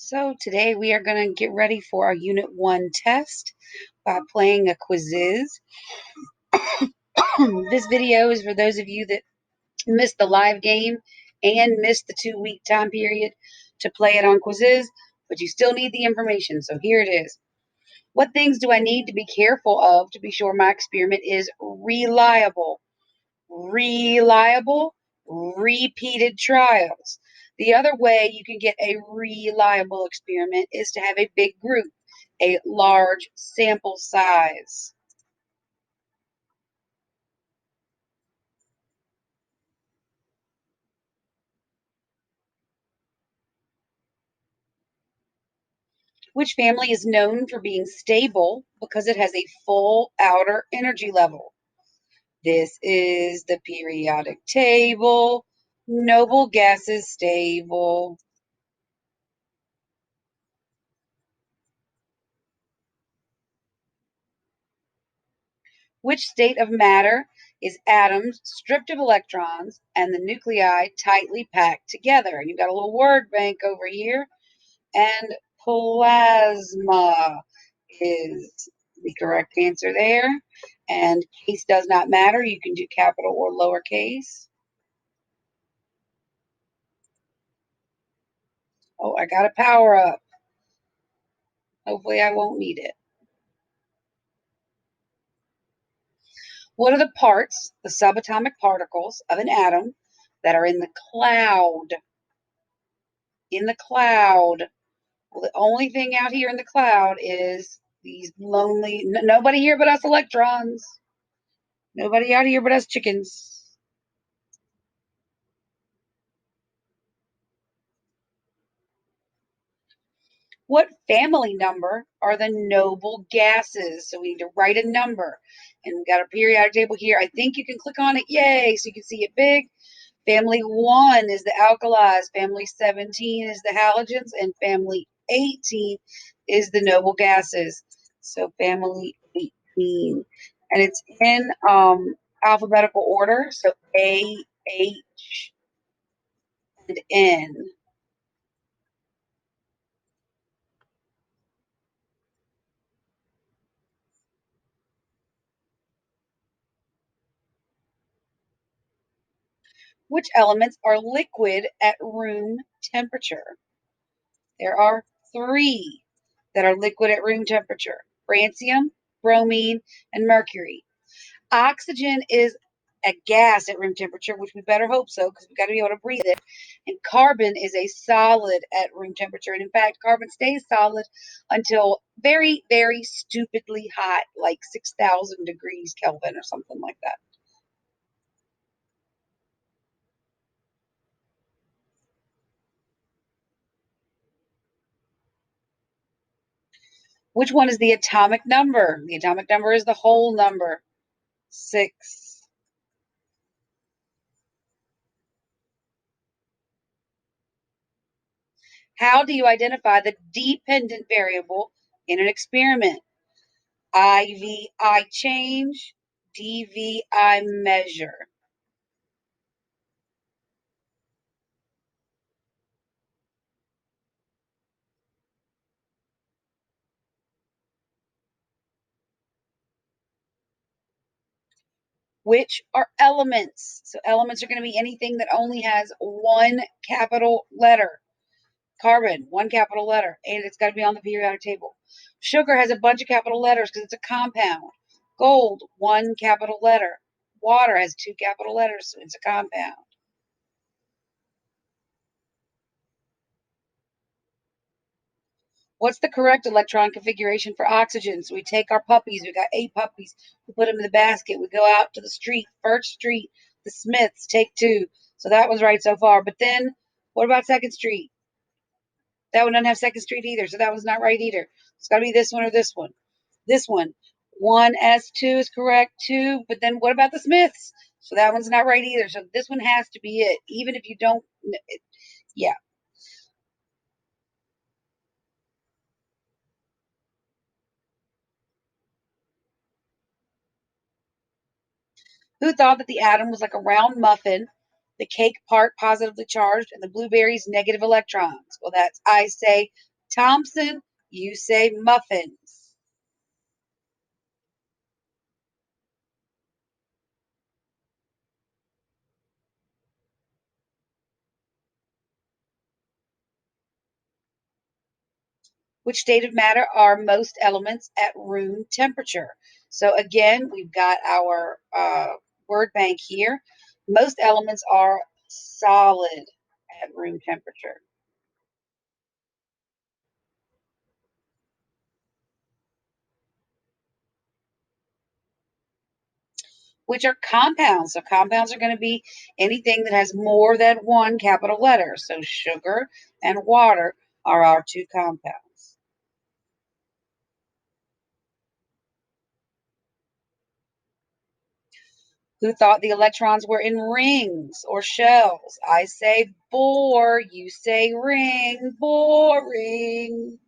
So today we are going to get ready for our Unit 1 test by playing a Quizizz. This video is for those of you that missed the live game and missed the 2-week time period to play it on Quizizz, but you still need the information, so here it is. What things do I need to be careful of to be sure my experiment is reliable? Reliable, repeated trials. The other way you can get a reliable experiment is to have a big group, a large sample size. Which family is known for being stable because it has a full outer energy level? This is the periodic table. Noble gases stable. Which state of matter is atoms stripped of electrons and the nuclei tightly packed together? You've got a little word bank over here. And plasma is the correct answer there. And case does not matter. You can do capital or lowercase. Oh, I got a power up. Hopefully I won't need it. What are the parts, the subatomic particles of an atom that are in the cloud? In the cloud. Well, the only thing out here in the cloud is these lonely, nobody here but us electrons. Nobody out here but us chickens. What family number are the noble gases? So we need to write a number. And we've got a periodic table here. I think you can click on it. Yay. So you can see it big. Family 1 is the alkalis. Family 17 is the halogens. And family 18 is the noble gases. So family 18. And it's in alphabetical order. So A, H, and N. Which elements are liquid at room temperature? There are 3 that are liquid at room temperature: francium, bromine, and mercury. Oxygen is a gas at room temperature, which we better hope so because we've got to be able to breathe it. And carbon is a solid at room temperature. And in fact, carbon stays solid until very, very stupidly hot, like 6,000 degrees Kelvin or something like that. Which one is the atomic number? The atomic number is the whole number, 6. How do you identify the dependent variable in an experiment? IVI change, DVI measure. Which are elements? So elements are going to be anything that only has one capital letter. Carbon, one capital letter, and it's got to be on the periodic table. Sugar has a bunch of capital letters because it's a compound. Gold, one capital letter. Water has 2 capital letters, so it's a compound. What's the correct electron configuration for oxygen? So we take our puppies, we got 8 puppies, we put them in the basket, we go out to the street, First Street, the Smiths, take 2. So that was right so far. But then what about Second Street? That one doesn't have Second Street either, so that one's not right either. It's got to be this one or this one. This one. 1S2 is correct, 2. But then what about the Smiths? So that one's not right either. So this one has to be it, even if you don't. Yeah. Who thought that the atom was like a round muffin, the cake part positively charged, and the blueberries negative electrons? Well, that's, I say, Thompson, you say muffins. Which state of matter are most elements at room temperature? So again, we've got our word bank here. Most elements are solid at room temperature. Which are compounds. So compounds are going to be anything that has more than one capital letter. So sugar and water are our two compounds. Who thought the electrons were in rings or shells? I say bore, you say ring, boring.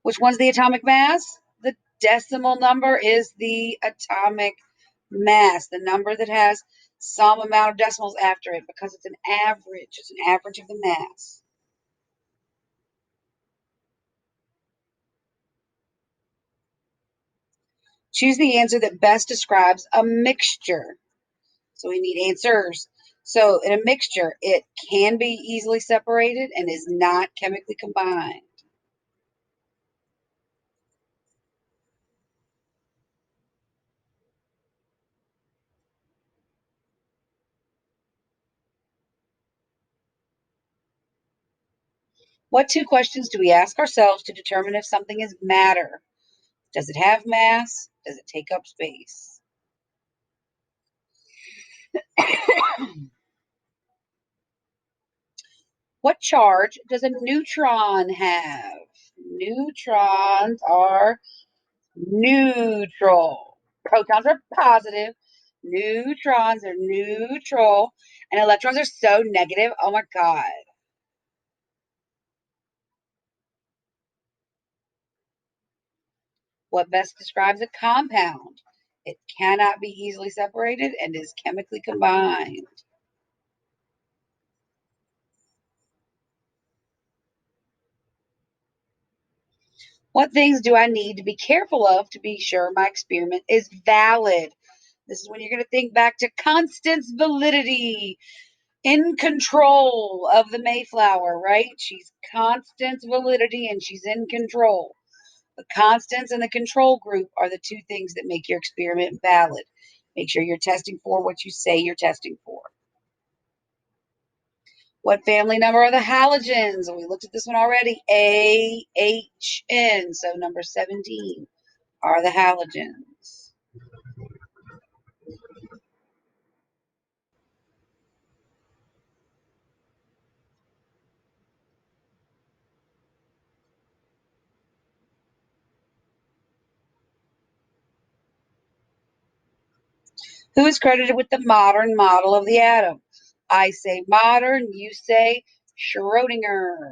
Which one's the atomic mass? The decimal number is the atomic mass, the number that has some amount of decimals after it because it's an average. It's an average of the mass. Choose the answer that best describes a mixture. So we need answers. So in a mixture, it can be easily separated and is not chemically combined. What two questions do we ask ourselves to determine if something is matter? Does it have mass? Does it take up space? What charge does a neutron have? Neutrons are neutral. Protons are positive. Neutrons are neutral. And electrons are so negative. Oh my God. What best describes a compound? It cannot be easily separated and is chemically combined. What things do I need to be careful of to be sure my experiment is valid? This is when you're going to think back to Constance validity, in control of the Mayflower, right? She's Constance validity and she's in control. The constants and the control group are the two things that make your experiment valid. Make sure you're testing for what you say you're testing for. What family number are the halogens? And we looked at this one already. AHN. So number 17 are the halogens. Who is credited with the modern model of the atom? I say modern, you say Schrodinger.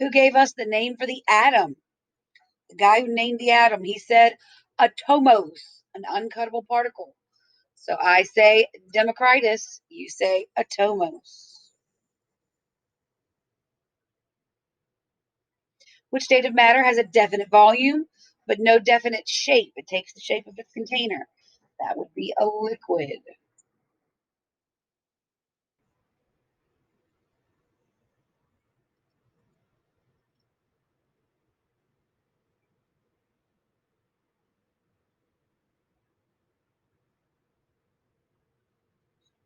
Who gave us the name for the atom? The guy who named the atom, he said atomos, an uncuttable particle. So I say Democritus, you say atomos. Which state of matter has a definite volume but no definite shape? It takes the shape of its container. That would be a liquid.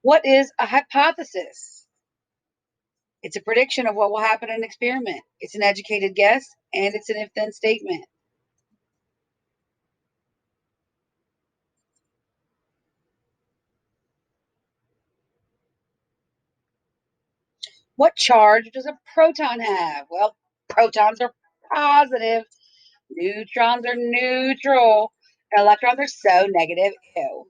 What is a hypothesis? It's a prediction of what will happen in an experiment. It's an educated guess and it's an if then statement. What charge does a proton have? Well, protons are positive, neutrons are neutral, electrons are so negative. Ew.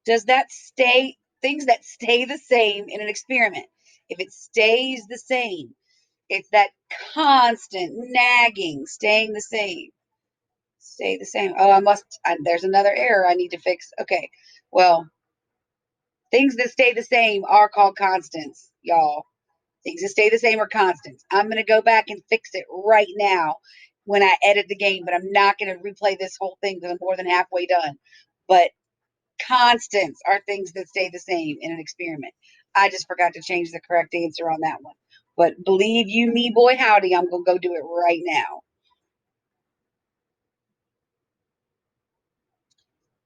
Does that stay things that stay the same in an experiment? If it stays the same, It's that constant nagging, staying the same. Stay the same. Oh, there's another error I need to fix. Okay. Well, things that stay the same are called constants, y'all. Things that stay the same are constants. I'm going to go back and fix it right now when I edit the game, but I'm not going to replay this whole thing because I'm more than halfway done. But constants are things that stay the same in an experiment. I just forgot to change the correct answer on that one. But believe you me, boy, howdy, I'm going to go do it right now.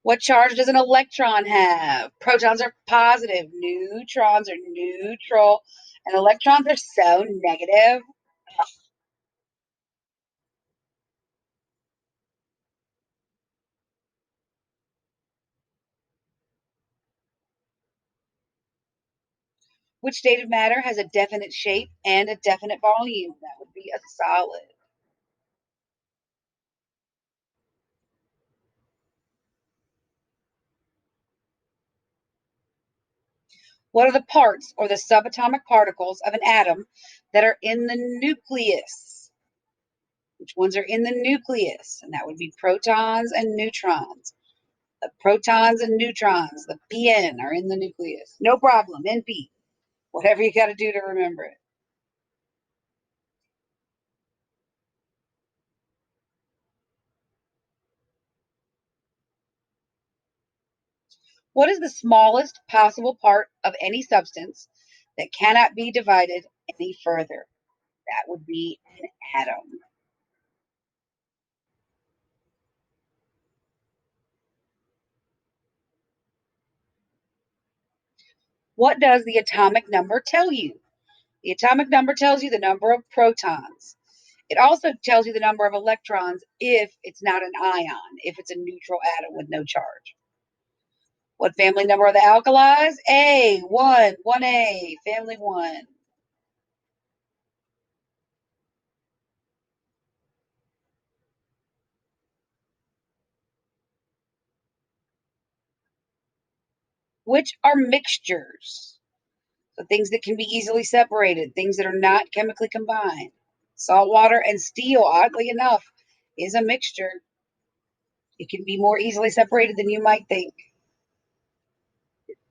What charge does an electron have? Protons are positive, neutrons are neutral, and electrons are so negative. Which state of matter has a definite shape and a definite volume? That would be a solid. What are the parts or the subatomic particles of an atom that are in the nucleus? Which ones are in the nucleus? And that would be protons and neutrons. The protons and neutrons, the PN, are in the nucleus. No problem, NP. Whatever you got to do to remember it. What is the smallest possible part of any substance that cannot be divided any further? That would be an atom. What does the atomic number tell you? The atomic number tells you the number of protons. It also tells you the number of electrons if it's not an ion, if it's a neutral atom with no charge. What family number are the alkalis? A, 1, 1A, family 1. Which are mixtures? So things that can be easily separated, things that are not chemically combined. Salt water and steel, oddly enough, is a mixture. It can be more easily separated than you might think.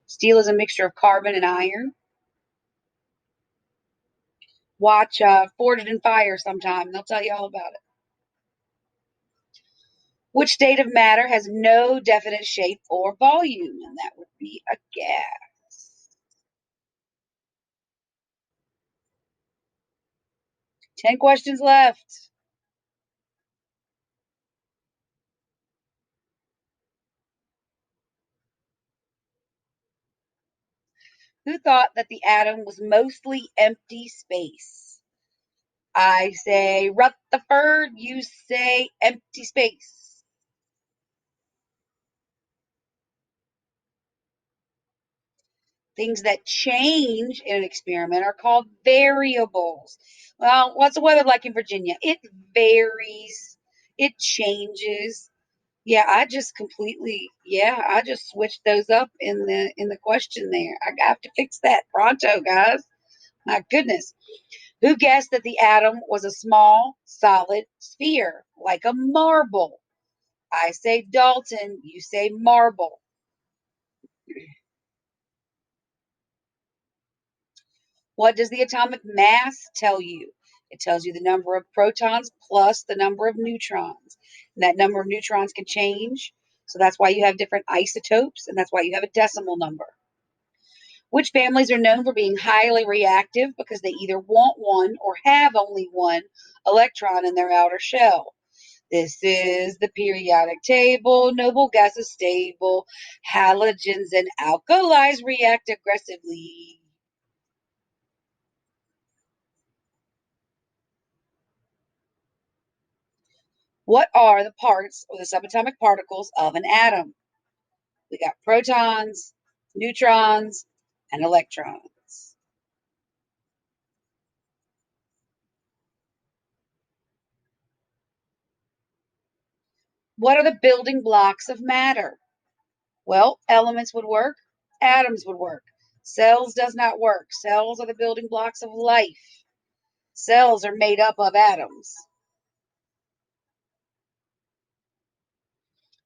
Steel is a mixture of carbon and iron. Watch Forged in Fire sometime, and they'll tell you all about it. Which state of matter has no definite shape or volume? And that would be a gas. 10 questions left. Who thought that the atom was mostly empty space? I say Rutherford, you say empty space. Things that change in an experiment are called variables. Well, what's the weather like in Virginia? It varies, it changes. Yeah, I just switched those up in the question there. I have to fix that pronto, guys. My goodness. Who guessed that the atom was a small, solid sphere, like a marble? I say Dalton, you say marble. What does the atomic mass tell you? It tells you the number of protons plus the number of neutrons. And that number of neutrons can change. So that's why you have different isotopes, and that's why you have a decimal number. Which families are known for being highly reactive because they either want one or have only one electron in their outer shell? This is the periodic table. Noble gases stable. Halogens and alkalis react aggressively. What are the parts or the subatomic particles of an atom? We got protons, neutrons, and electrons. What are the building blocks of matter? Well, elements would work, atoms would work. Cells does not work. Cells are the building blocks of life. Cells are made up of atoms.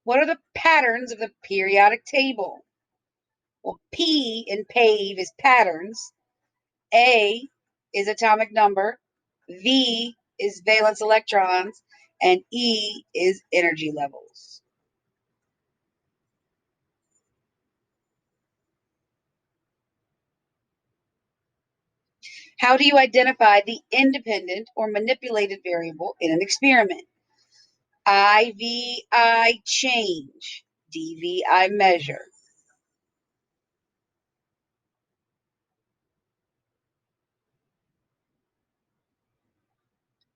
What are the patterns of the periodic table? Well, P in PAVE is patterns. A is atomic number. V is valence electrons. And E is energy levels. How do you identify the independent or manipulated variable in an experiment? IVI change, DVI measure.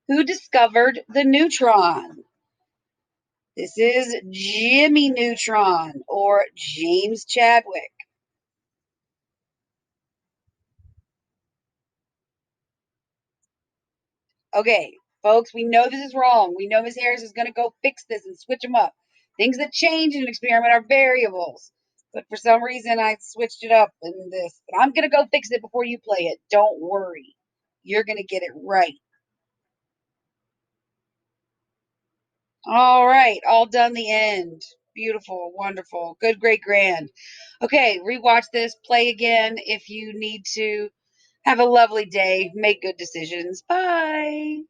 Who discovered the neutron? This is Jimmy Neutron or James Chadwick. Okay, folks, we know this is wrong. We know Ms. Harris is going to go fix this and switch them up. Things that change in an experiment are variables. But for some reason, I switched it up in this. But I'm going to go fix it before you play it. Don't worry. You're going to get it right. All right, all done the end. Beautiful, wonderful, good, great, grand. Okay, rewatch this, play again if you need to. Have a lovely day. Make good decisions. Bye.